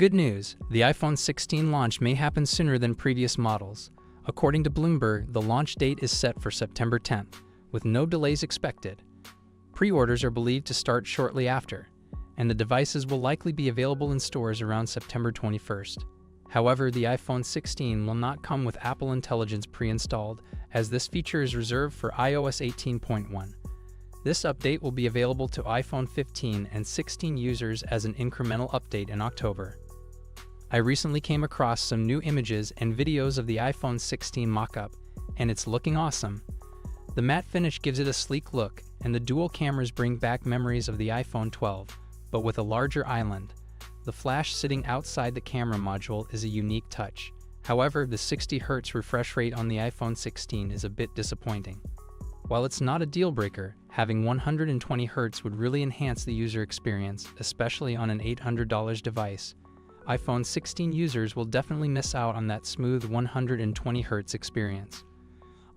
Good news, the iPhone 16 launch may happen sooner than previous models. According to Bloomberg, the launch date is set for September 10th, with no delays expected. Pre-orders are believed to start shortly after, and the devices will likely be available in stores around September 21st. However, the iPhone 16 will not come with Apple Intelligence pre-installed, as this feature is reserved for iOS 18.1. This update will be available to iPhone 15 and 16 users as an incremental update in October. I recently came across some new images and videos of the iPhone 16 mock-up, and it's looking awesome. The matte finish gives it a sleek look, and the dual cameras bring back memories of the iPhone 12, but with a larger island. The flash sitting outside the camera module is a unique touch. However, the 60Hz refresh rate on the iPhone 16 is a bit disappointing. While it's not a deal-breaker, having 120Hz would really enhance the user experience, especially on an $800 device. iPhone 16 users will definitely miss out on that smooth 120Hz experience.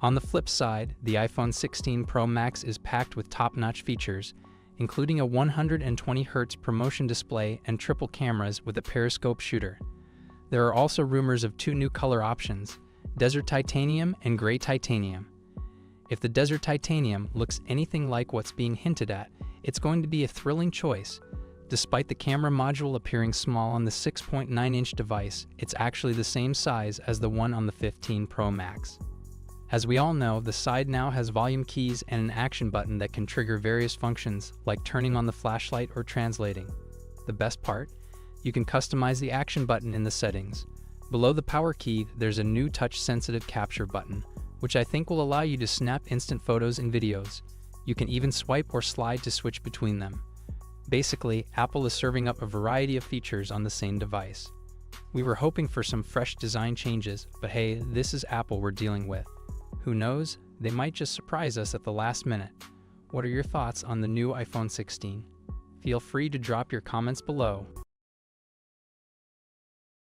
On the flip side, the iPhone 16 Pro Max is packed with top-notch features, including a 120Hz ProMotion display and triple cameras with a periscope shooter. There are also rumors of two new color options, Desert Titanium and Gray Titanium. If the Desert Titanium looks anything like what's being hinted at, it's going to be a thrilling choice. Despite the camera module appearing small on the 6.9-inch device, it's actually the same size as the one on the 15 Pro Max. As we all know, the side now has volume keys and an action button that can trigger various functions, like turning on the flashlight or translating. The best part? You can customize the action button in the settings. Below the power key, there's a new touch-sensitive capture button, which I think will allow you to snap instant photos and videos. You can even swipe or slide to switch between them. Basically, Apple is serving up a variety of features on the same device. We were hoping for some fresh design changes, but hey, this is Apple we're dealing with. Who knows, they might just surprise us at the last minute. What are your thoughts on the new iPhone 16? Feel free to drop your comments below.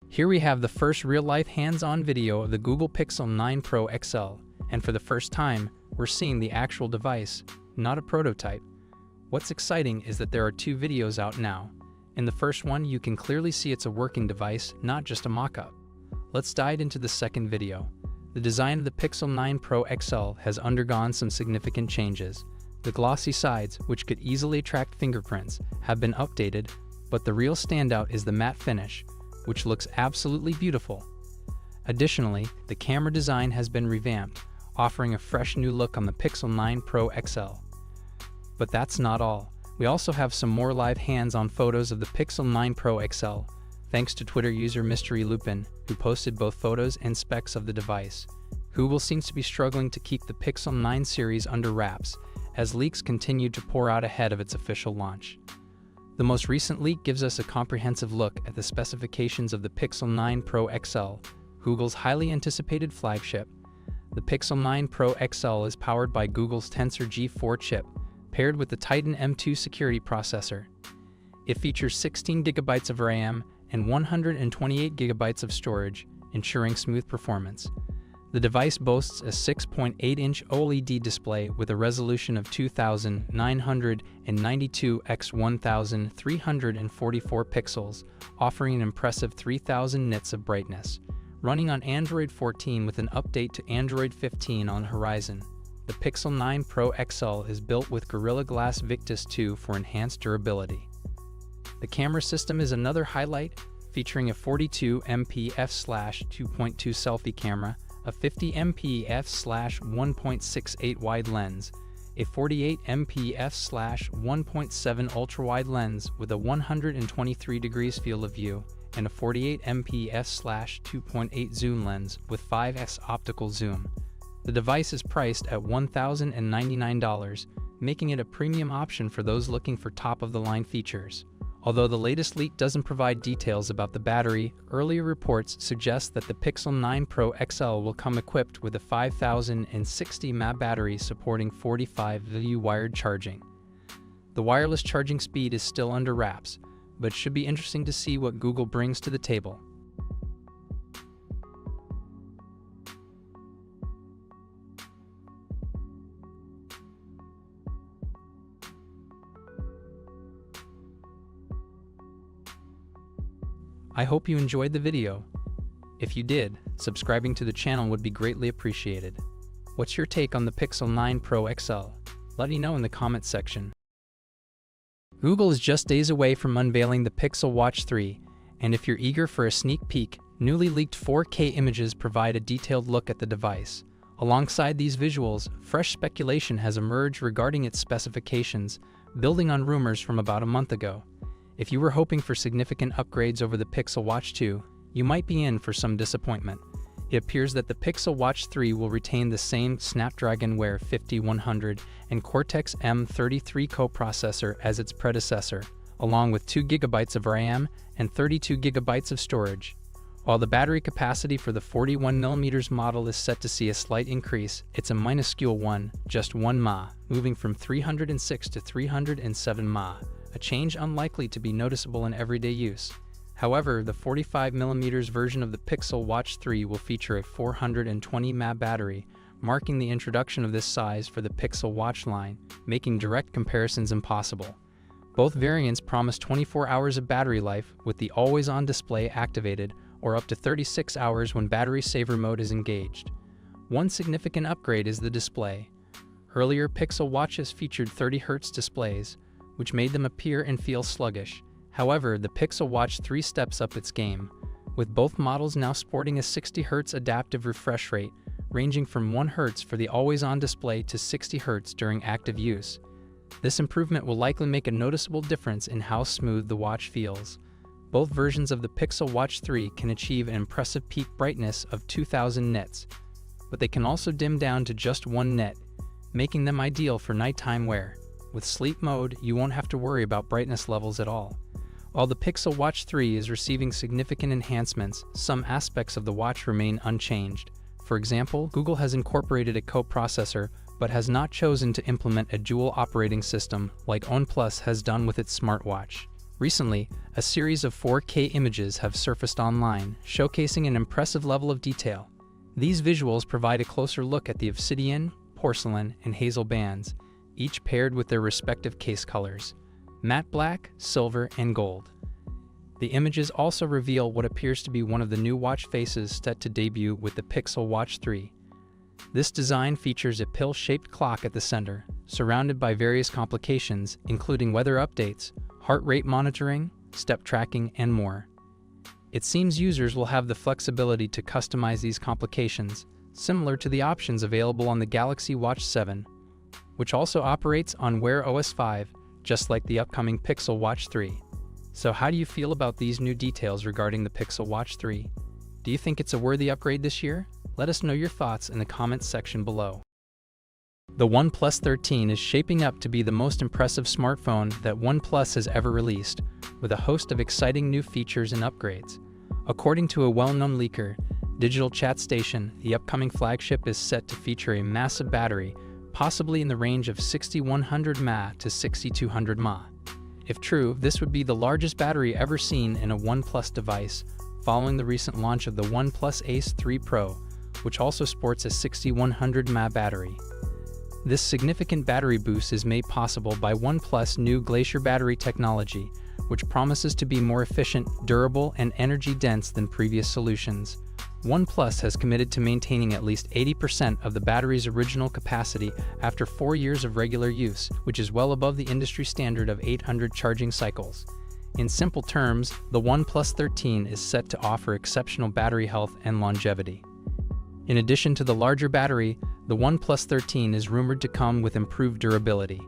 Here we have the first real-life hands-on video of the Google Pixel 9 Pro XL, and for the first time, we're seeing the actual device, not a prototype. What's exciting is that there are two videos out now. In the first one, you can clearly see it's a working device, not just a mock-up. Let's dive into the second video. The design of the Pixel 9 Pro XL has undergone some significant changes. The glossy sides, which could easily attract fingerprints, have been updated, but the real standout is the matte finish, which looks absolutely beautiful. Additionally, the camera design has been revamped, offering a fresh new look on the Pixel 9 Pro XL. But that's not all. We also have some more live hands-on photos of the Pixel 9 Pro XL, thanks to Twitter user Mystery Lupin, who posted both photos and specs of the device. Google seems to be struggling to keep the Pixel 9 series under wraps, as leaks continue to pour out ahead of its official launch. The most recent leak gives us a comprehensive look at the specifications of the Pixel 9 Pro XL, Google's highly anticipated flagship. The Pixel 9 Pro XL is powered by Google's Tensor G4 chip, paired with the Titan M2 security processor. It features 16 GB of RAM and 128 GB of storage, ensuring smooth performance. The device boasts a 6.8-inch OLED display with a resolution of 2992 x 1344 pixels, offering an impressive 3000 nits of brightness. Running on Android 14 with an update to Android 15 on the horizon, the Pixel 9 Pro XL is built with Gorilla Glass Victus 2 for enhanced durability. The camera system is another highlight, featuring a 42MP f/2.2 selfie camera, a 50MP f/1.68 wide lens, a 48MP f/1.7 ultra-wide lens with a 123 degrees field of view, and a 48MP f/2.8 zoom lens with 5x optical zoom. The device is priced at $1,099, making it a premium option for those looking for top-of-the-line features. Although the latest leak doesn't provide details about the battery, earlier reports suggest that the Pixel 9 Pro XL will come equipped with a 5060 mAh battery supporting 45W wired charging. The wireless charging speed is still under wraps, but it should be interesting to see what Google brings to the table. I hope you enjoyed the video. If you did, subscribing to the channel would be greatly appreciated. What's your take on the Pixel 9 Pro XL? Let me know in the comments section. Google is just days away from unveiling the Pixel Watch 3, and if you're eager for a sneak peek, newly leaked 4K images provide a detailed look at the device. Alongside these visuals, fresh speculation has emerged regarding its specifications, building on rumors from about a month ago. If you were hoping for significant upgrades over the Pixel Watch 2, you might be in for some disappointment. It appears that the Pixel Watch 3 will retain the same Snapdragon Wear 5100 and Cortex-M33 coprocessor as its predecessor, along with 2 GB of RAM and 32 GB of storage. While the battery capacity for the 41mm model is set to see a slight increase, it's a minuscule just 1 mAh, moving from 306 to 307 mAh, a change unlikely to be noticeable in everyday use. However, the 45mm version of the Pixel Watch 3 will feature a 420 mAh battery, marking the introduction of this size for the Pixel Watch line, making direct comparisons impossible. Both variants promise 24 hours of battery life with the always-on display activated, or up to 36 hours when battery saver mode is engaged. One significant upgrade is the display. Earlier Pixel Watches featured 30Hz displays, which made them appear and feel sluggish. However, the Pixel Watch 3 steps up its game, with both models now sporting a 60Hz adaptive refresh rate, ranging from 1 Hz for the always-on display to 60 Hz during active use. This improvement will likely make a noticeable difference in how smooth the watch feels. Both versions of the Pixel Watch 3 can achieve an impressive peak brightness of 2000 nits, but they can also dim down to just 1 nit, making them ideal for nighttime wear. With sleep mode, you won't have to worry about brightness levels at all. While the Pixel Watch 3 is receiving significant enhancements, some aspects of the watch remain unchanged. For example, Google has incorporated a coprocessor, but has not chosen to implement a dual operating system like OnePlus has done with its smartwatch. Recently, a series of 4K images have surfaced online, showcasing an impressive level of detail. These visuals provide a closer look at the obsidian, porcelain, and hazel bands, each paired with their respective case colors: matte black, silver, and gold. The images also reveal what appears to be one of the new watch faces set to debut with the Pixel Watch 3. This design features a pill-shaped clock at the center, surrounded by various complications, including weather updates, heart rate monitoring, step tracking, and more. It seems users will have the flexibility to customize these complications, similar to the options available on the Galaxy Watch 7, which also operates on Wear OS 5, just like the upcoming Pixel Watch 3. So how do you feel about these new details regarding the Pixel Watch 3? Do you think it's a worthy upgrade this year? Let us know your thoughts in the comments section below. The OnePlus 13 is shaping up to be the most impressive smartphone that OnePlus has ever released, with a host of exciting new features and upgrades. According to a well-known leaker, Digital Chat Station, the upcoming flagship is set to feature a massive battery, possibly in the range of 6100 mAh to 6200 mAh. If true, this would be the largest battery ever seen in a OnePlus device, following the recent launch of the OnePlus Ace 3 Pro, which also sports a 6100 mAh battery. This significant battery boost is made possible by OnePlus' new Glacier battery technology, which promises to be more efficient, durable, and energy-dense than previous solutions. OnePlus has committed to maintaining at least 80% of the battery's original capacity after 4 years of regular use, which is well above the industry standard of 800 charging cycles. In simple terms, the OnePlus 13 is set to offer exceptional battery health and longevity. In addition to the larger battery, the OnePlus 13 is rumored to come with improved durability.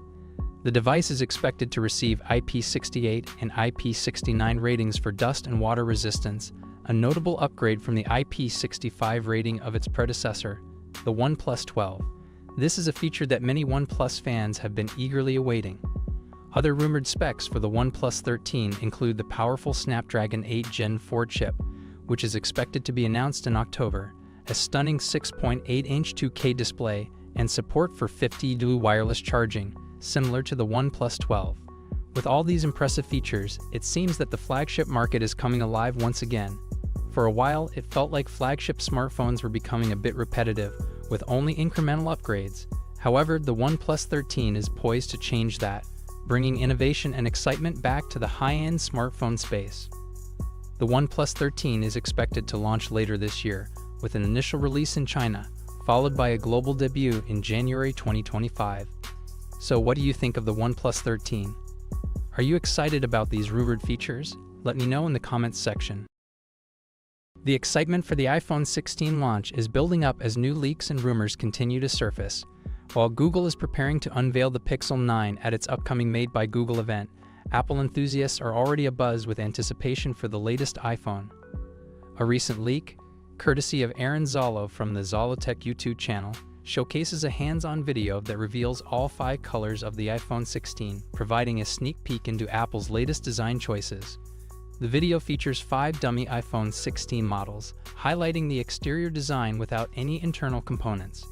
The device is expected to receive IP68 and IP69 ratings for dust and water resistance, a notable upgrade from the IP65 rating of its predecessor, the OnePlus 12. This is a feature that many OnePlus fans have been eagerly awaiting. Other rumored specs for the OnePlus 13 include the powerful Snapdragon 8 Gen 4 chip, which is expected to be announced in October, a stunning 6.8-inch 2K display, and support for 50W wireless charging, similar to the OnePlus 12. With all these impressive features, it seems that the flagship market is coming alive once again. For a while, it felt like flagship smartphones were becoming a bit repetitive, with only incremental upgrades. However, the OnePlus 13 is poised to change that, bringing innovation and excitement back to the high-end smartphone space. The OnePlus 13 is expected to launch later this year, with an initial release in China, followed by a global debut in January 2025. So what do you think of the OnePlus 13? Are you excited about these rumored features? Let me know in the comments section. The excitement for the iPhone 16 launch is building up as new leaks and rumors continue to surface. While Google is preparing to unveil the Pixel 9 at its upcoming Made by Google event, Apple enthusiasts are already abuzz with anticipation for the latest iPhone. A recent leak, courtesy of Aaron Zalo from the Zalotech YouTube channel, showcases a hands-on video that reveals all 5 colors of the iPhone 16, providing a sneak peek into Apple's latest design choices. The video features 5 dummy iPhone 16 models, highlighting the exterior design without any internal components.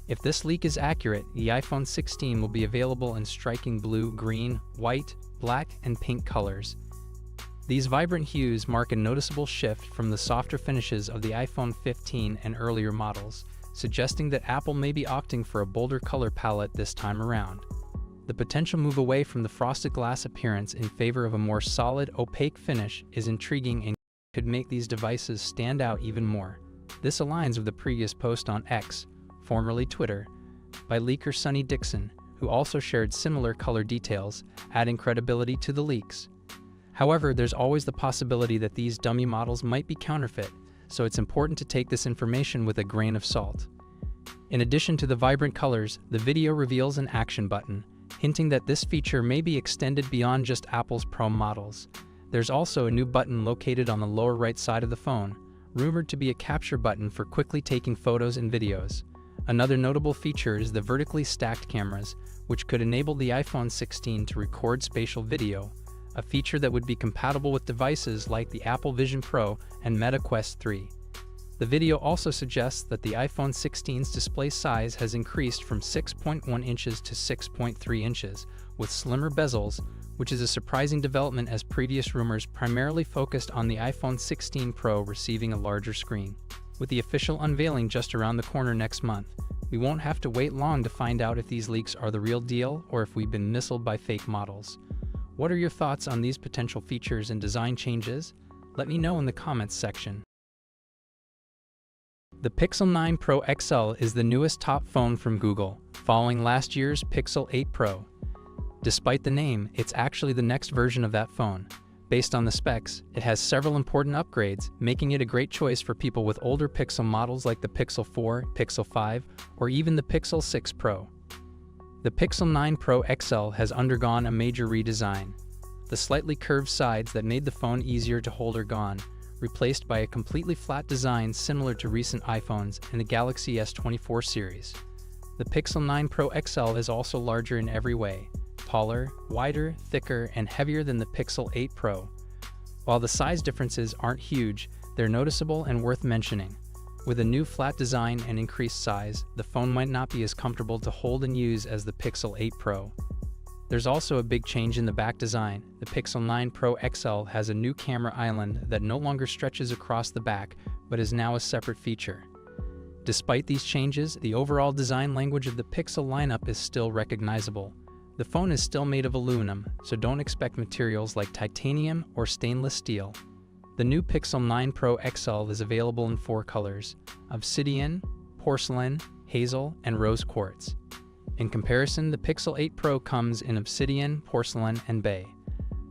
If this leak is accurate, the iPhone 16 will be available in striking blue, green, white, black, and pink colors. These vibrant hues mark a noticeable shift from the softer finishes of the iPhone 15 and earlier models, suggesting that Apple may be opting for a bolder color palette this time around. The potential move away from the frosted glass appearance in favor of a more solid, opaque finish is intriguing and could make these devices stand out even more. This aligns with the previous post on X, formerly Twitter, by leaker Sonny Dixon, who also shared similar color details, adding credibility to the leaks. However, there's always the possibility that these dummy models might be counterfeit, so it's important to take this information with a grain of salt. In addition to the vibrant colors, the video reveals an action button, hinting that this feature may be extended beyond just Apple's Pro models. There's also a new button located on the lower right side of the phone, rumored to be a capture button for quickly taking photos and videos. Another notable feature is the vertically stacked cameras, which could enable the iPhone 16 to record spatial video, a feature that would be compatible with devices like the Apple Vision Pro and Meta Quest 3. The video also suggests that the iPhone 16's display size has increased from 6.1 inches to 6.3 inches, with slimmer bezels, which is a surprising development as previous rumors primarily focused on the iPhone 16 Pro receiving a larger screen. With the official unveiling just around the corner next month, we won't have to wait long to find out if these leaks are the real deal or if we've been misled by fake models. What are your thoughts on these potential features and design changes? Let me know in the comments section. The Pixel 9 Pro XL is the newest top phone from Google, following last year's Pixel 8 Pro. Despite the name, it's actually the next version of that phone. Based on the specs, it has several important upgrades, making it a great choice for people with older Pixel models like the Pixel 4, Pixel 5, or even the Pixel 6 Pro. The Pixel 9 Pro XL has undergone a major redesign. The slightly curved sides that made the phone easier to hold are gone, replaced by a completely flat design similar to recent iPhones and the Galaxy S24 series. The Pixel 9 Pro XL is also larger in every way, taller, wider, thicker, and heavier than the Pixel 8 Pro. While the size differences aren't huge, they're noticeable and worth mentioning. With a new flat design and increased size, the phone might not be as comfortable to hold and use as the Pixel 8 Pro. There's also a big change in the back design. The Pixel 9 Pro XL has a new camera island that no longer stretches across the back, but is now a separate feature. Despite these changes, the overall design language of the Pixel lineup is still recognizable. The phone is still made of aluminum, so don't expect materials like titanium or stainless steel. The new Pixel 9 Pro XL is available in 4 colors: obsidian, porcelain, hazel, and rose quartz. In comparison, the Pixel 8 Pro comes in obsidian, porcelain, and bay.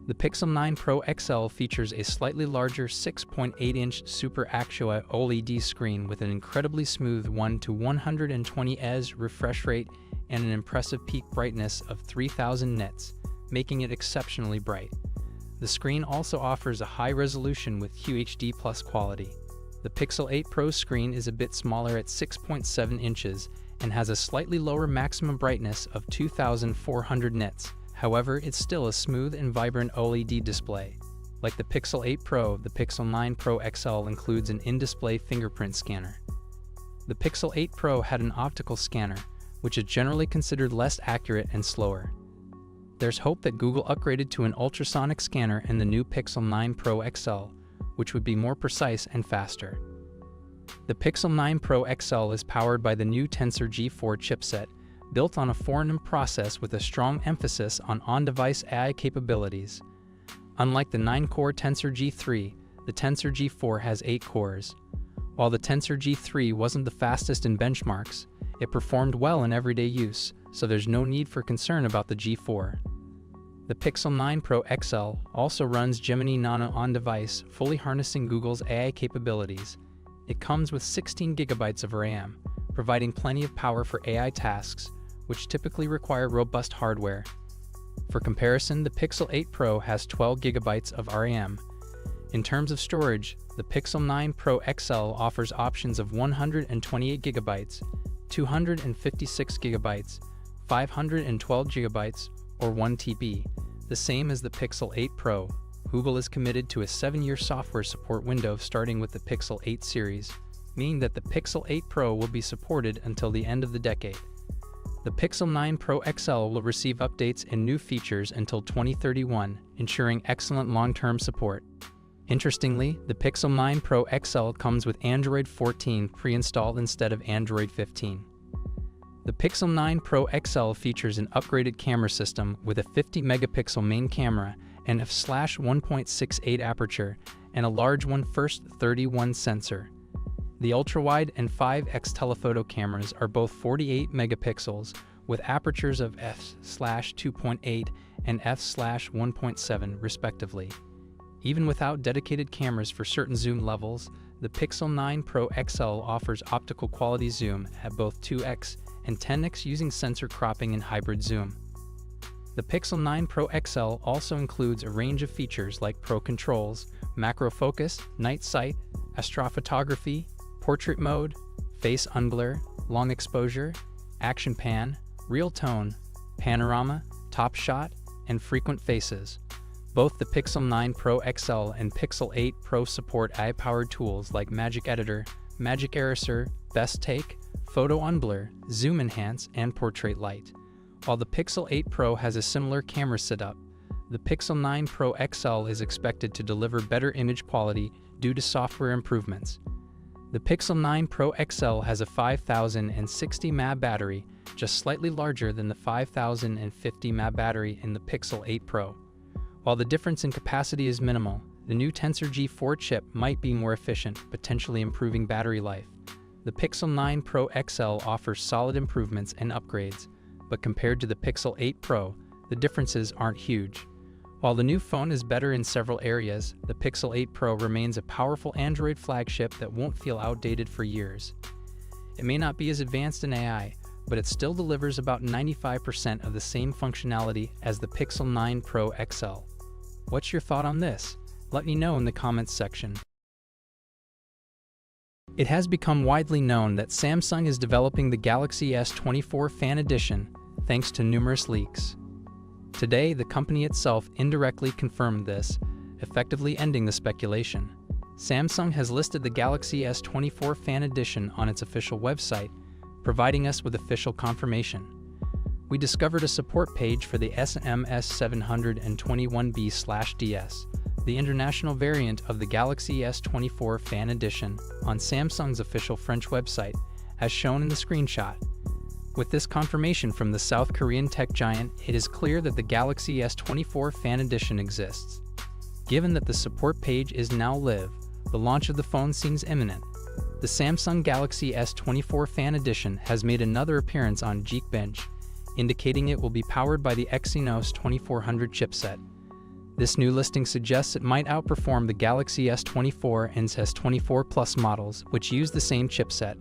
The Pixel 9 Pro XL features a slightly larger 6.8-inch Super Actua OLED screen with an incredibly smooth 1:120 Hz refresh rate and an impressive peak brightness of 3000 nits, making it exceptionally bright. The screen also offers a high resolution with QHD+ quality. The Pixel 8 Pro screen is a bit smaller at 6.7 inches and has a slightly lower maximum brightness of 2400 nits. However, it's still a smooth and vibrant OLED display. Like the Pixel 8 Pro, the Pixel 9 Pro XL includes an in-display fingerprint scanner. The Pixel 8 Pro had an optical scanner, which is generally considered less accurate and slower. There's hope that Google upgraded to an ultrasonic scanner in the new Pixel 9 Pro XL, which would be more precise and faster. The Pixel 9 Pro XL is powered by the new Tensor G4 chipset, built on a Phoronum process with a strong emphasis on on-device AI capabilities. Unlike the 9-core Tensor G3, the Tensor G4 has 8 cores. While the Tensor G3 wasn't the fastest in benchmarks, it performed well in everyday use, so there's no need for concern about the G4. The Pixel 9 Pro XL also runs Gemini Nano on-device, fully harnessing Google's AI capabilities. It comes with 16 GB of RAM, providing plenty of power for AI tasks, which typically require robust hardware. For comparison, the Pixel 8 Pro has 12 GB of RAM. In terms of storage, the Pixel 9 Pro XL offers options of 128 GB, 256 GB, 512 GB, or 1 TB, the same as the Pixel 8 Pro. Google is committed to a 7-year software support window starting with the Pixel 8 series, meaning that the Pixel 8 Pro will be supported until the end of the decade. The Pixel 9 Pro XL will receive updates and new features until 2031, ensuring excellent long-term support. Interestingly, the Pixel 9 Pro XL comes with Android 14 pre-installed instead of Android 15. The Pixel 9 Pro XL features an upgraded camera system with a 50-megapixel main camera and f/1.68 aperture and a large 1:31 sensor. The ultra-wide and 5x telephoto cameras are both 48 megapixels with apertures of f/2.8 and f/1.7 respectively. Even without dedicated cameras for certain zoom levels, the Pixel 9 Pro XL offers optical quality zoom at both 2x and 10x using sensor cropping and hybrid zoom. The Pixel 9 Pro XL also includes a range of features like Pro Controls, macro focus, night sight, astrophotography, portrait mode, face unblur, long exposure, action pan, real tone, panorama, top shot, and frequent faces. Both the Pixel 9 Pro XL and Pixel 8 Pro support AI-powered tools like Magic Editor, Magic Eraser, Best Take, Photo Unblur, Zoom Enhance, and Portrait Light. While the Pixel 8 Pro has a similar camera setup, the Pixel 9 Pro XL is expected to deliver better image quality due to software improvements. The Pixel 9 Pro XL has a 5060 mAh battery, just slightly larger than the 5050 mAh battery in the Pixel 8 Pro. While the difference in capacity is minimal, the new Tensor G4 chip might be more efficient, potentially improving battery life. The Pixel 9 Pro XL offers solid improvements and upgrades, but compared to the Pixel 8 Pro, the differences aren't huge. While the new phone is better in several areas, the Pixel 8 Pro remains a powerful Android flagship that won't feel outdated for years. It may not be as advanced in AI, but it still delivers about 95% of the same functionality as the Pixel 9 Pro XL. What's your thought on this? Let me know in the comments section. It has become widely known that Samsung is developing the Galaxy S24 Fan Edition, thanks to numerous leaks. Today, the company itself indirectly confirmed this, effectively ending the speculation. Samsung has listed the Galaxy S24 Fan Edition on its official website, providing us with official confirmation. We discovered a support page for the SMS721B/DS, the international variant of the Galaxy S24 Fan Edition, on Samsung's official French website, as shown in the screenshot. With this confirmation from the South Korean tech giant, it is clear that the Galaxy S24 Fan Edition exists. Given that the support page is now live, the launch of the phone seems imminent. The Samsung Galaxy S24 Fan Edition has made another appearance on Geekbench, indicating it will be powered by the Exynos 2400 chipset. This new listing suggests it might outperform the Galaxy S24 and S24 Plus models, which use the same chipset.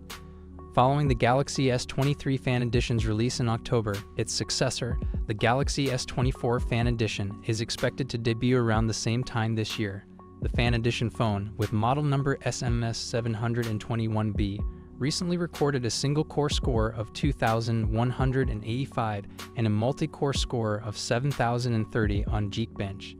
Following the Galaxy S23 Fan Edition's release in October, its successor, the Galaxy S24 Fan Edition, is expected to debut around the same time this year. The Fan Edition phone, with model number SMS721B, recently recorded a single-core score of 2,185 and a multi-core score of 7,030 on Geekbench.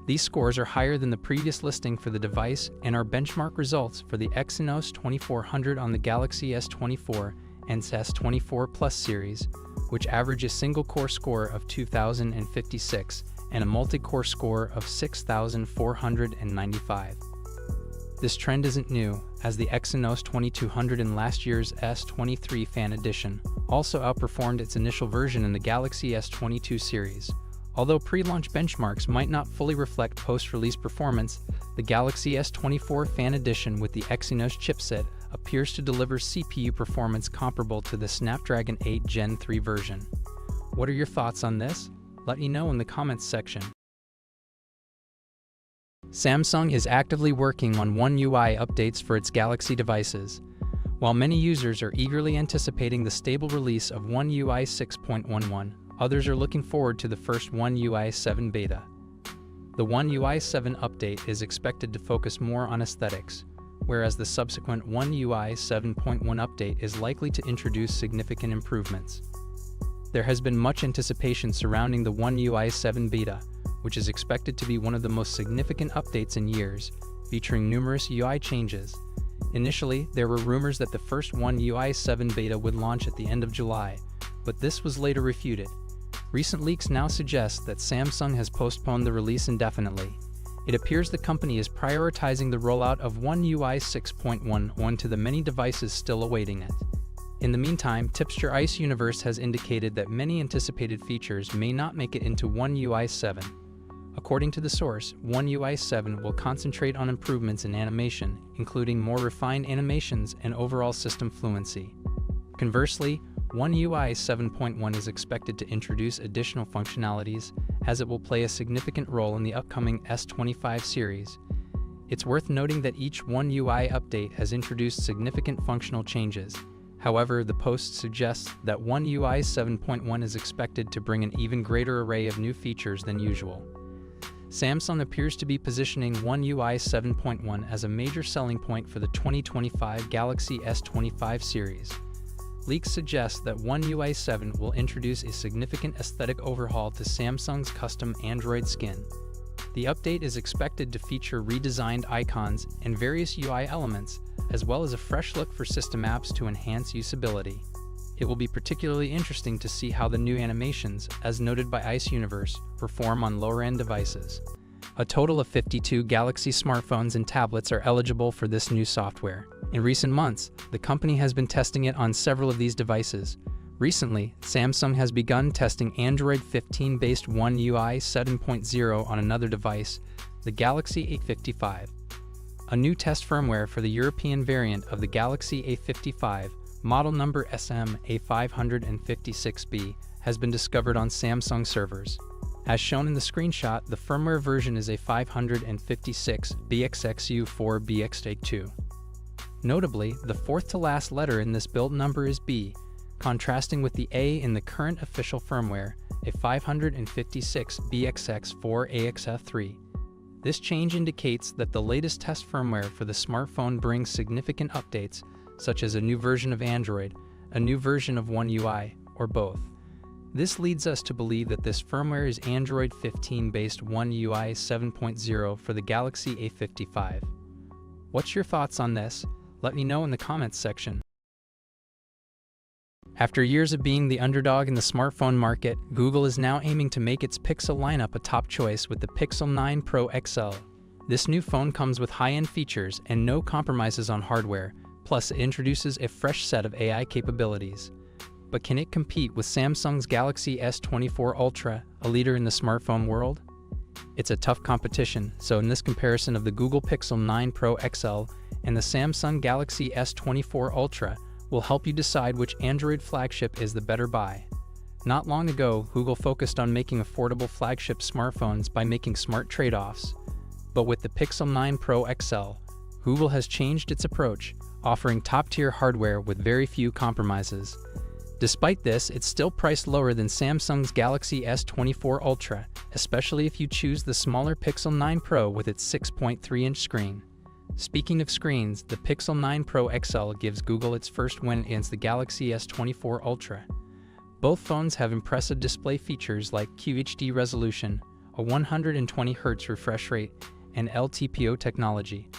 These scores are higher than the previous listing for the device and are benchmark results for the Exynos 2400 on the Galaxy S24 and S24 Plus series, which average a single-core score of 2,056 and a multi-core score of 6,495. This trend isn't new, as the Exynos 2200 in last year's S23 Fan Edition also outperformed its initial version in the Galaxy S22 series. Although pre-launch benchmarks might not fully reflect post-release performance, The Galaxy S24 Fan Edition with the Exynos chipset appears to deliver CPU performance comparable to the Snapdragon 8 Gen 3 version. What are your thoughts on this? Let me know in the comments section. Samsung is actively working on One UI updates for its Galaxy devices. While many users are eagerly anticipating the stable release of One UI 6.11, others are looking forward to the first One UI 7 beta. The One UI 7 update is expected to focus more on aesthetics, whereas the subsequent One UI 7.1 update is likely to introduce significant improvements. There has been much anticipation surrounding the One UI 7 beta, which is expected to be one of the most significant updates in years, featuring numerous UI changes. Initially, there were rumors that the first One UI 7 beta would launch at the end of July, but this was later refuted. Recent leaks now suggest that Samsung has postponed the release indefinitely. It appears the company is prioritizing the rollout of One UI 6.11 to the many devices still awaiting it. In the meantime, Tipster Ice Universe has indicated that many anticipated features may not make it into One UI 7. According to the source, One UI 7 will concentrate on improvements in animation, including more refined animations and overall system fluency. Conversely, One UI 7.1 is expected to introduce additional functionalities, as it will play a significant role in the upcoming S25 series. It's worth noting that each One UI update has introduced significant functional changes. However, the post suggests that One UI 7.1 is expected to bring an even greater array of new features than usual. Samsung appears to be positioning One UI 7.1 as a major selling point for the 2025 Galaxy S25 series. Leaks suggest that One UI 7 will introduce a significant aesthetic overhaul to Samsung's custom Android skin. The update is expected to feature redesigned icons and various UI elements, as well as a fresh look for system apps to enhance usability. It will be particularly interesting to see how the new animations, as noted by Ice Universe, perform on lower-end devices. A total of 52 Galaxy smartphones and tablets are eligible for this new software. In recent months, the company has been testing it on several of these devices. Recently, Samsung has begun testing Android 15-based One UI 7.0 on another device, the Galaxy A55. A new test firmware for the European variant of the Galaxy A55, model number SM-A556B, has been discovered on Samsung servers. As shown in the screenshot, the firmware version is A556BXXU4BX2. Notably, the fourth-to-last letter in this build number is B, contrasting with the A in the current official firmware, A556BXX4AXF3. This change indicates that the latest test firmware for the smartphone brings significant updates, such as a new version of Android, a new version of One UI, or both. This leads us to believe that this firmware is Android 15-based One UI 7.0 for the Galaxy A55. What's your thoughts on this? Let me know in the comments section. After years of being the underdog in the smartphone market, Google is now aiming to make its Pixel lineup a top choice with the Pixel 9 Pro XL. This new phone comes with high-end features and no compromises on hardware, plus it introduces a fresh set of AI capabilities. But can it compete with Samsung's Galaxy S24 Ultra, a leader in the smartphone world? It's a tough competition, so in this comparison of the Google Pixel 9 Pro XL and the Samsung Galaxy S24 Ultra, will help you decide which Android flagship is the better buy. Not long ago, Google focused on making affordable flagship smartphones by making smart trade-offs. But with the Pixel 9 Pro XL, Google has changed its approach, offering top-tier hardware with very few compromises. Despite this, it's still priced lower than Samsung's Galaxy S24 Ultra, especially if you choose the smaller Pixel 9 Pro with its 6.3-inch screen. Speaking of screens, the Pixel 9 Pro XL gives Google its first win against the Galaxy S24 Ultra. Both phones have impressive display features like QHD resolution, a 120Hz refresh rate, and LTPO technology.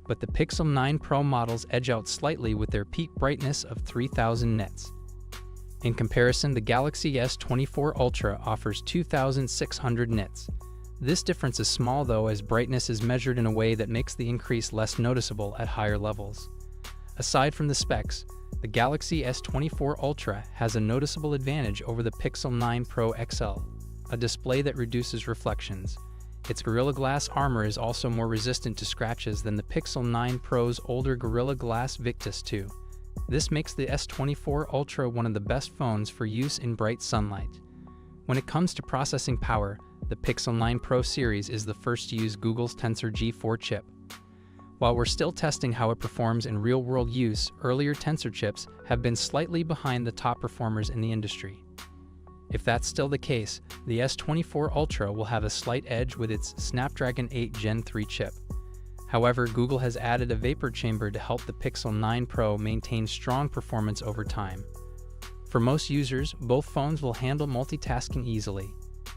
But the Pixel 9 Pro models edge out slightly with their peak brightness of 3000 nits. In comparison, the Galaxy S24 Ultra offers 2600 nits. This difference is small though, as brightness is measured in a way that makes the increase less noticeable at higher levels. Aside from the specs, the Galaxy S24 Ultra has a noticeable advantage over the Pixel 9 Pro XL, a display that reduces reflections. Its Gorilla Glass armor is also more resistant to scratches than the Pixel 9 Pro's older Gorilla Glass Victus 2. This makes the S24 Ultra one of the best phones for use in bright sunlight. When it comes to processing power, the Pixel 9 Pro series is the first to use Google's Tensor G4 chip. While we're still testing how it performs in real-world use, earlier Tensor chips have been slightly behind the top performers in the industry. If that's still the case, the S24 Ultra will have a slight edge with its Snapdragon 8 Gen 3 chip. However, Google has added a vapor chamber to help the Pixel 9 Pro maintain strong performance over time. For most users, both phones will handle multitasking easily.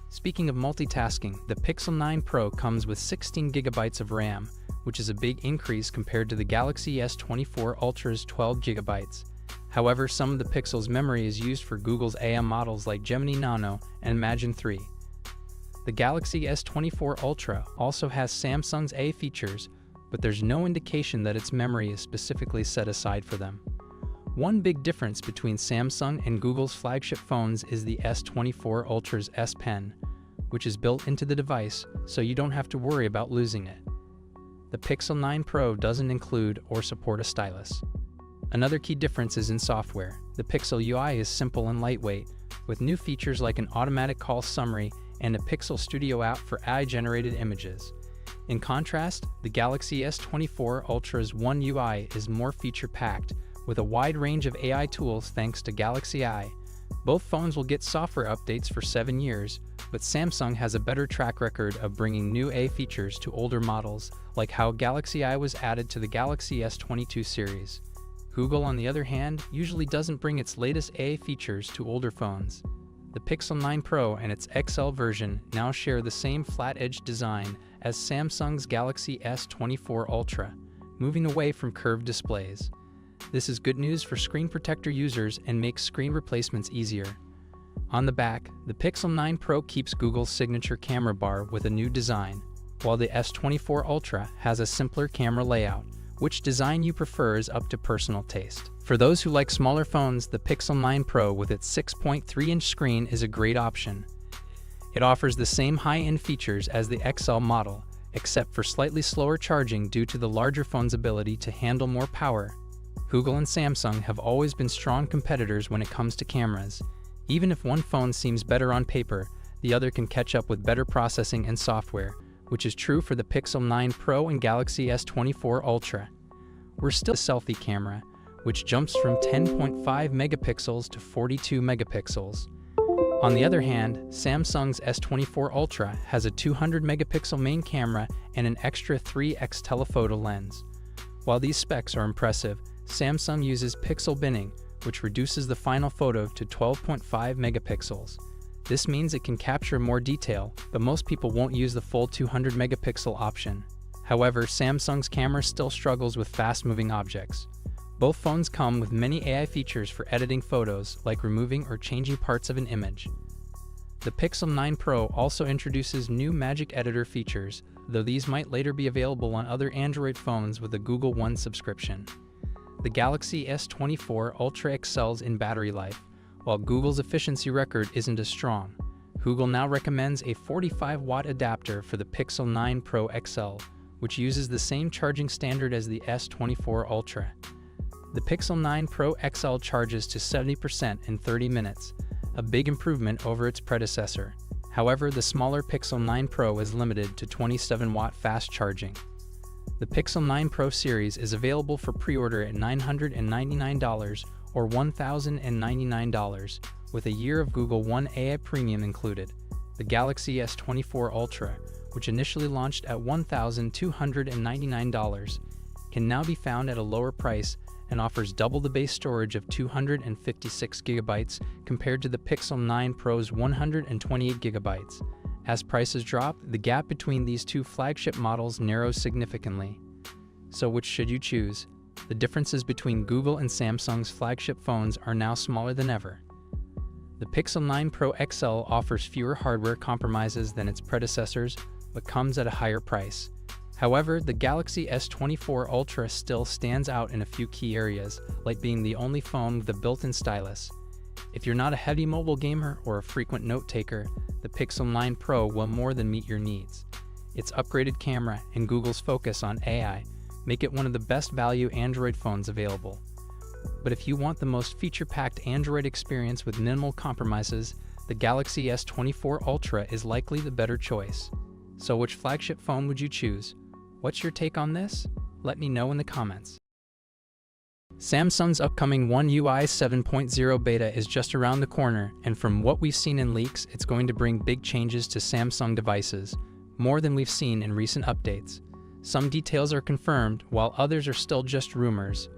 Speaking of multitasking, the Pixel 9 Pro comes with 16 GB of RAM, which is a big increase compared to the Galaxy S24 Ultra's 12 GB. However, some of the Pixel's memory is used for Google's AI models like Gemini Nano and Imagen 3. The Galaxy S24 Ultra also has Samsung's AI features, but there's no indication that its memory is specifically set aside for them. One big difference between Samsung and Google's flagship phones is the S24 Ultra's S Pen, which is built into the device, so you don't have to worry about losing it. The Pixel 9 Pro doesn't include or support a stylus. Another key difference is in software. The Pixel UI is simple and lightweight, with new features like an automatic call summary and a Pixel Studio app for AI-generated images. In contrast, the Galaxy S24 Ultra's One UI is more feature-packed, with a wide range of AI tools thanks to Galaxy Eye. Both phones will get software updates for 7 years, but Samsung has a better track record of bringing new AI features to older models, like how Galaxy Eye was added to the Galaxy S22 series. Google, on the other hand, usually doesn't bring its latest AI features to older phones. The Pixel 9 Pro and its XL version now share the same flat-edge design as Samsung's Galaxy S24 Ultra, moving away from curved displays. This is good news for screen protector users and makes screen replacements easier. On the back, the Pixel 9 Pro keeps Google's signature camera bar with a new design, while the S24 Ultra has a simpler camera layout. Which design you prefer is up to personal taste. For those who like smaller phones, the Pixel 9 Pro with its 6.3-inch screen is a great option. It offers the same high-end features as the XL model, except for slightly slower charging due to the larger phone's ability to handle more power. Google and Samsung have always been strong competitors when it comes to cameras. Even if one phone seems better on paper, the other can catch up with better processing and software, which is true for the Pixel 9 Pro and Galaxy S24 Ultra. We're still a selfie camera, which jumps from 10.5 megapixels to 42 megapixels. On the other hand, Samsung's S24 Ultra has a 200 megapixel main camera and an extra 3x telephoto lens. While these specs are impressive, Samsung uses pixel binning, which reduces the final photo to 12.5 megapixels. This means it can capture more detail, but most people won't use the full 200 megapixel option. However, Samsung's camera still struggles with fast-moving objects. Both phones come with many AI features for editing photos, like removing or changing parts of an image. The Pixel 9 Pro also introduces new Magic Editor features, though these might later be available on other Android phones with a Google One subscription. The Galaxy S24 Ultra excels in battery life, while Google's efficiency record isn't as strong. Google now recommends a 45-watt adapter for the Pixel 9 Pro XL, which uses the same charging standard as the S24 Ultra. The Pixel 9 Pro XL charges to 70% in 30 minutes, a big improvement over its predecessor. However, the smaller Pixel 9 Pro is limited to 27-watt fast charging. The Pixel 9 Pro series is available for pre-order at $999 or $1,099, with a year of Google One AI Premium included. The Galaxy S24 Ultra, which initially launched at $1,299, can now be found at a lower price and offers double the base storage of 256 GB compared to the Pixel 9 Pro's 128 GB. As prices drop, the gap between these two flagship models narrows significantly. So which should you choose? The differences between Google and Samsung's flagship phones are now smaller than ever. The Pixel 9 Pro XL offers fewer hardware compromises than its predecessors, but comes at a higher price. However, the Galaxy S24 Ultra still stands out in a few key areas, like being the only phone with a built-in stylus. If you're not a heavy mobile gamer or a frequent note taker, the Pixel 9 Pro will more than meet your needs. Its upgraded camera and Google's focus on AI make it one of the best value Android phones available. But if you want the most feature-packed Android experience with minimal compromises, the Galaxy S24 Ultra is likely the better choice. So which flagship phone would you choose? What's your take on this? Let me know in the comments. Samsung's upcoming One UI 7.0 beta is just around the corner, and from what we've seen in leaks, it's going to bring big changes to Samsung devices, more than we've seen in recent updates. Some details are confirmed, while others are still just rumors.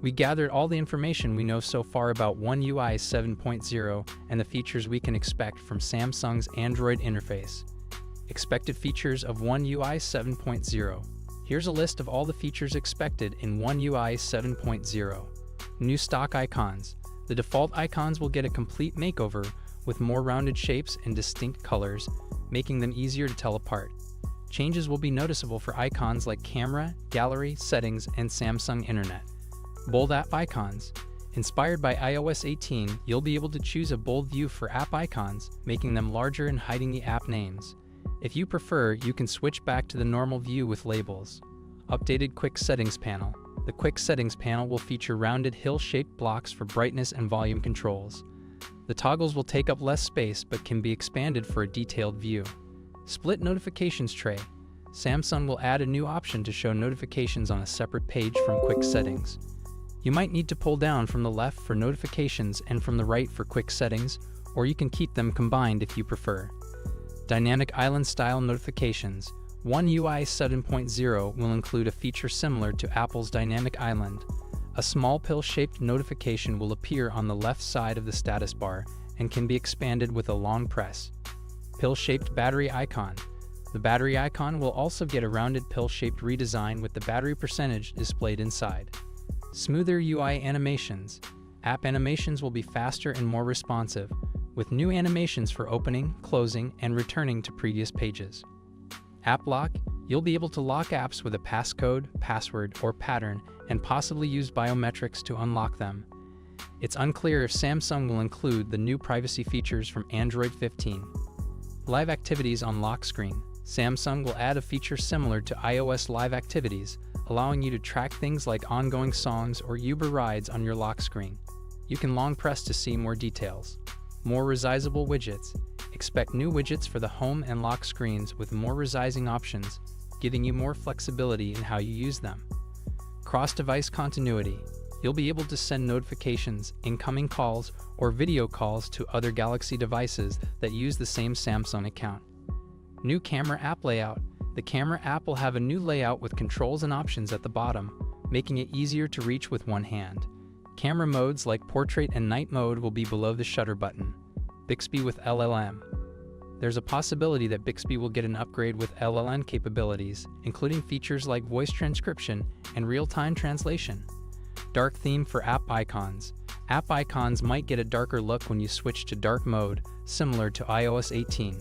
We gathered all the information we know so far about One UI 7.0 and the features we can expect from Samsung's Android interface. Expected features of One UI 7.0. Here's a list of all the features expected in One UI 7.0. New stock icons. The default icons will get a complete makeover with more rounded shapes and distinct colors, making them easier to tell apart. Changes will be noticeable for icons like camera, gallery, settings, and Samsung Internet. Bold app icons. Inspired by iOS 18, you'll be able to choose a bold view for app icons, making them larger and hiding the app names. If you prefer, you can switch back to the normal view with labels. Updated Quick Settings panel. The Quick Settings panel will feature rounded hill-shaped blocks for brightness and volume controls. The toggles will take up less space but can be expanded for a detailed view. Split Notifications tray. Samsung will add a new option to show notifications on a separate page from Quick Settings. You might need to pull down from the left for notifications and from the right for Quick Settings, or you can keep them combined if you prefer. Dynamic Island-style notifications. One UI 7.0 will include a feature similar to Apple's Dynamic Island. A small pill-shaped notification will appear on the left side of the status bar and can be expanded with a long press. Pill-shaped battery icon. The battery icon will also get a rounded pill-shaped redesign with the battery percentage displayed inside. Smoother UI animations. App animations will be faster and more responsive, with new animations for opening, closing, and returning to previous pages. App Lock. You'll be able to lock apps with a passcode, password, or pattern, and possibly use biometrics to unlock them. It's unclear if Samsung will include the new privacy features from Android 15. Live Activities on lock screen. Samsung will add a feature similar to iOS Live Activities, allowing you to track things like ongoing songs or Uber rides on your lock screen. You can long press to see more details. More resizable widgets. Expect new widgets for the home and lock screens with more resizing options, giving you more flexibility in how you use them. Cross-device continuity. You'll be able to send notifications, incoming calls, or video calls to other Galaxy devices that use the same Samsung account. New camera app layout. The camera app will have a new layout with controls and options at the bottom, making it easier to reach with one hand. Camera modes like portrait and night mode will be below the shutter button. Bixby with LLM. There's a possibility that Bixby will get an upgrade with LLM capabilities, including features like voice transcription and real-time translation. Dark theme for app icons. App icons might get a darker look when you switch to dark mode, similar to iOS 18.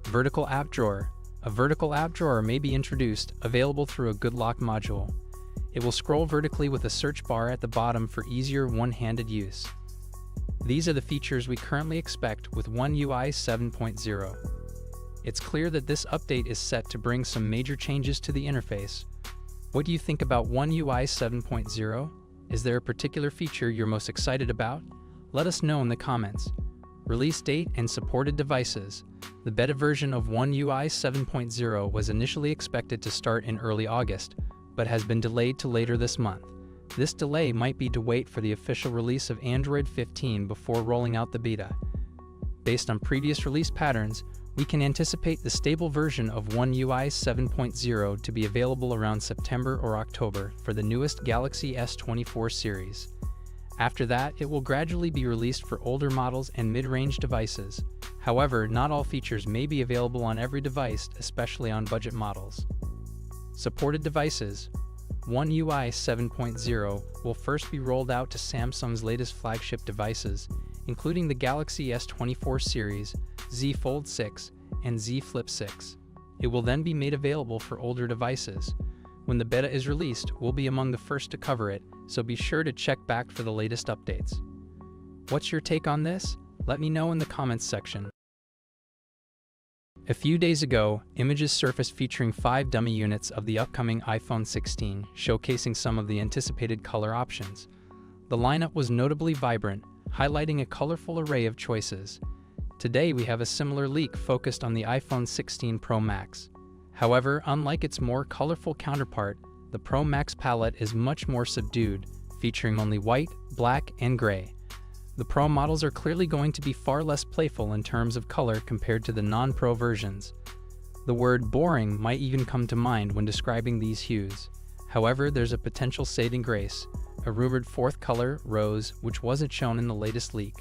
Vertical app drawer. A vertical app drawer may be introduced, available through a Good Lock module. It will scroll vertically with a search bar at the bottom for easier one-handed use. These are the features we currently expect with One UI 7.0. It's clear that this update is set to bring some major changes to the interface. What do you think about One UI 7.0? Is there a particular feature you're most excited about? Let us know in the comments. Release date and supported devices. The beta version of One UI 7.0 was initially expected to start in early August, but has been delayed to later this month. This delay might be to wait for the official release of Android 15 before rolling out the beta. Based on previous release patterns, we can anticipate the stable version of One UI 7.0 to be available around September or October for the newest Galaxy S24 series. After that, it will gradually be released for older models and mid-range devices. However, not all features may be available on every device, especially on budget models. Supported devices. One UI 7.0 will first be rolled out to Samsung's latest flagship devices, including the Galaxy S24 series, Z Fold 6, and Z Flip 6. It will then be made available for older devices. When the beta is released, we'll be among the first to cover it, so be sure to check back for the latest updates. What's your take on this? Let me know in the comments section. A few days ago, images surfaced featuring 5 dummy units of the upcoming iPhone 16, showcasing some of the anticipated color options. The lineup was notably vibrant, highlighting a colorful array of choices. Today we have a similar leak focused on the iPhone 16 Pro Max. However, unlike its more colorful counterpart, the Pro Max palette is much more subdued, featuring only white, black, and gray. The Pro models are clearly going to be far less playful in terms of color compared to the non-Pro versions. The word boring might even come to mind when describing these hues. However, there's a potential saving grace, a rumored fourth color, rose, which wasn't shown in the latest leak.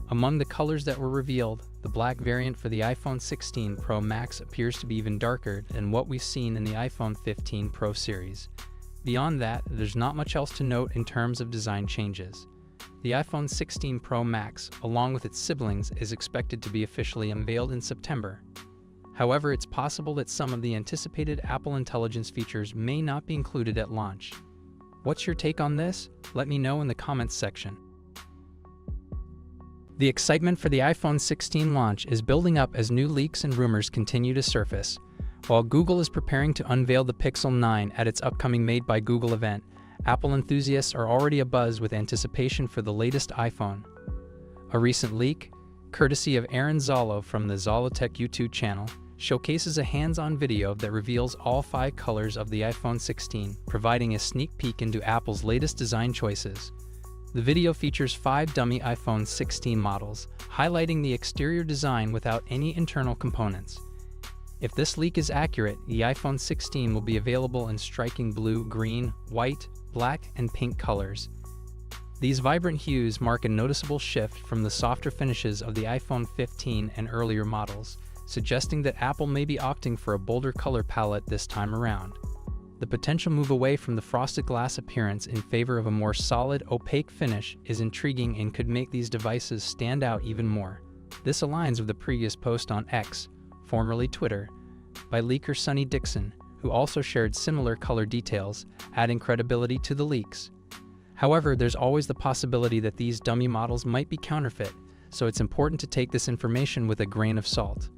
Among the colors that were revealed, the black variant for the iPhone 16 Pro Max appears to be even darker than what we've seen in the iPhone 15 Pro series. Beyond that, there's not much else to note in terms of design changes. The iPhone 16 Pro Max, along with its siblings, is expected to be officially unveiled in September. However, it's possible that some of the anticipated Apple Intelligence features may not be included at launch. What's your take on this? Let me know in the comments section. The excitement for the iPhone 16 launch is building up as new leaks and rumors continue to surface. While Google is preparing to unveil the Pixel 9 at its upcoming Made by Google event, Apple enthusiasts are already abuzz with anticipation for the latest iPhone. A recent leak, courtesy of Aaron Zalo from the Zalotech YouTube channel, showcases a hands-on video that reveals all 5 colors of the iPhone 16, providing a sneak peek into Apple's latest design choices. The video features 5 dummy iPhone 16 models, highlighting the exterior design without any internal components. If this leak is accurate, the iPhone 16 will be available in striking blue, green, white, black, and pink colors. These vibrant hues mark a noticeable shift from the softer finishes of the iPhone 15 and earlier models, suggesting that Apple may be opting for a bolder color palette this time around. The potential move away from the frosted glass appearance in favor of a more solid, opaque finish is intriguing and could make these devices stand out even more. This aligns with the previous post on X, formerly Twitter, by leaker Sonny Dixon, who also shared similar color details, adding credibility to the leaks. However, there's always the possibility that these dummy models might be counterfeit, so it's important to take this information with a grain of salt.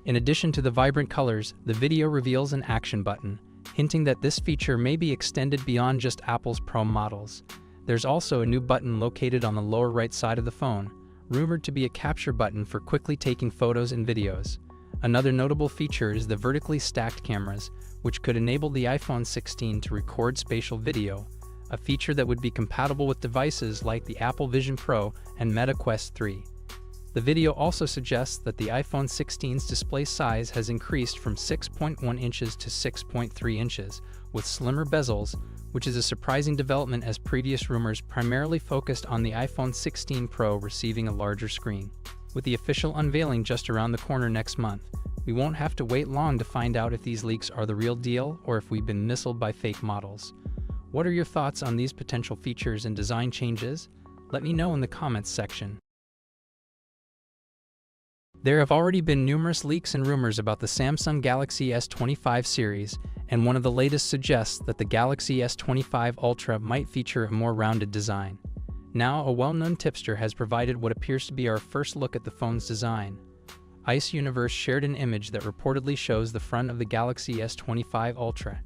In addition to the vibrant colors, the video reveals an action button, hinting that this feature may be extended beyond just Apple's Pro models. There's also a new button located on the lower right side of the phone, rumored to be a capture button for quickly taking photos and videos. Another notable feature is the vertically stacked cameras, which could enable the iPhone 16 to record spatial video, a feature that would be compatible with devices like the Apple Vision Pro and Meta Quest 3. The video also suggests that the iPhone 16's display size has increased from 6.1 inches to 6.3 inches, with slimmer bezels, which is a surprising development as previous rumors primarily focused on the iPhone 16 Pro receiving a larger screen. With the official unveiling just around the corner next month, we won't have to wait long to find out if these leaks are the real deal or if we've been misled by fake models. What are your thoughts on these potential features and design changes? Let me know in the comments section. There have already been numerous leaks and rumors about the Samsung Galaxy S25 series, and one of the latest suggests that the Galaxy S25 Ultra might feature a more rounded design. Now, a well-known tipster has provided what appears to be our first look at the phone's design. Ice Universe shared an image that reportedly shows the front of the Galaxy S25 Ultra.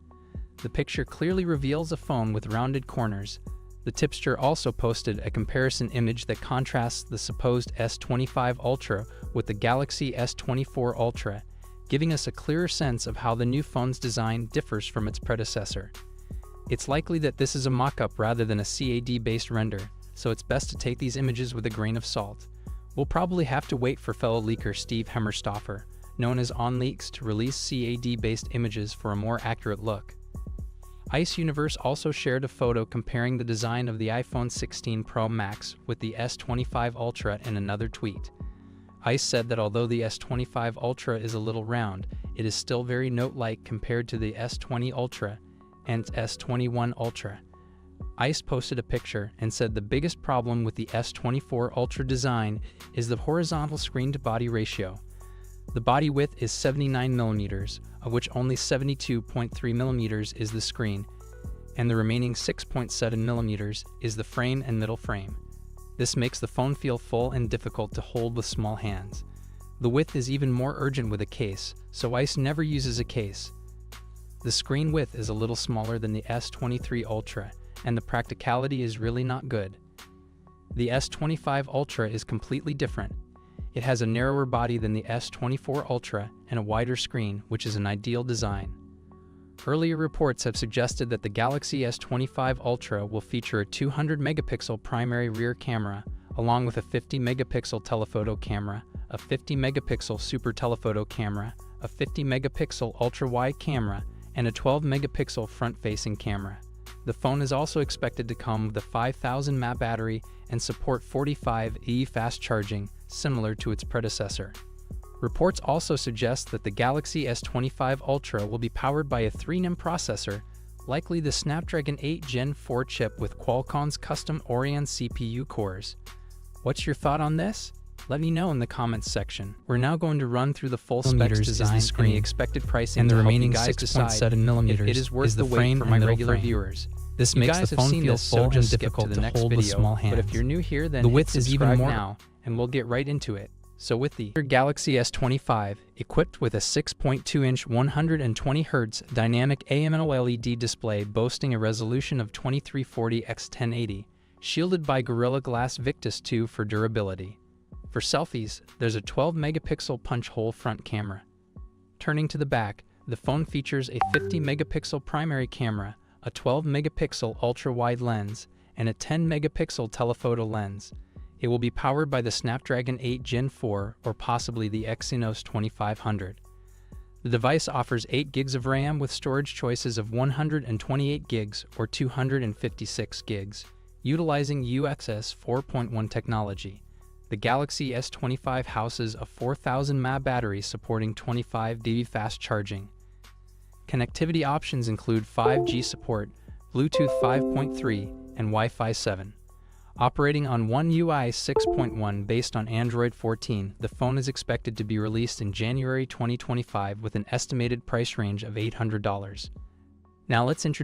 The picture clearly reveals a phone with rounded corners. The tipster also posted a comparison image that contrasts the supposed S25 Ultra with the Galaxy S24 Ultra, giving us a clearer sense of how the new phone's design differs from its predecessor. It's likely that this is a mock-up rather than a CAD-based render, so it's best to take these images with a grain of salt. We'll probably have to wait for fellow leaker Steve Hemmerstoffer, known as OnLeaks, to release CAD-based images for a more accurate look. Ice Universe also shared a photo comparing the design of the iPhone 16 Pro Max with the S25 Ultra in another tweet. Ice said that although the S25 Ultra is a little round, it is still very note-like compared to the S20 Ultra and S21 Ultra. Ice posted a picture and said the biggest problem with the S24 Ultra design is the horizontal screen-to-body ratio. The body width is 79mm, of which only 72.3mm is the screen, and the remaining 6.7mm is the frame and middle frame. This makes the phone feel full and difficult to hold with small hands. The width is even more urgent with a case, so ice never uses a case. The screen width is a little smaller than the S23 Ultra, and the practicality is really not good. The S25 Ultra is completely different. It has a narrower body than the S24 Ultra and a wider screen, which is an ideal design. Earlier reports have suggested that the Galaxy S25 Ultra will feature a 200-megapixel primary rear camera, along with a 50-megapixel telephoto camera, a 50-megapixel super telephoto camera, a 50-megapixel ultra-wide camera, and a 12-megapixel front-facing camera. The phone is also expected to come with a 5,000 mAh battery and support 45E fast charging, similar to its predecessor. Reports also suggest that the Galaxy S25 Ultra will be powered by a 3nm processor, likely the Snapdragon 8 Gen 4 chip with Qualcomm's custom Oryon CPU cores. What's your thought on this? Let me know in the comments section. We're now going to run through the full specs design and the expected pricing and the to help remaining you guys 6.7mm if it is worth the wait frame for my and regular frame. viewers. This You makes guys the have phone seen feel this, so full and just skip difficult to the to next hold with video. small hands. But if you're new here, then The hit width is even subscribe more now, and we'll get right into it. So with the Galaxy S25, equipped with a 6.2-inch 120Hz dynamic AMOLED display boasting a resolution of 2340x1080, shielded by Gorilla Glass Victus 2 for durability. For selfies, there's a 12-megapixel punch-hole front camera. Turning to the back, the phone features a 50-megapixel primary camera, a 12-megapixel ultra-wide lens, and a 10-megapixel telephoto lens. It will be powered by the Snapdragon 8 Gen 4 or possibly the Exynos 2500. The device offers 8 GB of RAM with storage choices of 128 GB or 256 GB, utilizing UXS 4.1 technology. The Galaxy S25 houses a 4,000 mAh battery supporting 25 fast charging. Connectivity options include 5G support, Bluetooth 5.3, and Wi-Fi 7. Operating on One UI 6.1 based on Android 14, the phone is expected to be released in January 2025 with an estimated price range of $800. Now let's introduce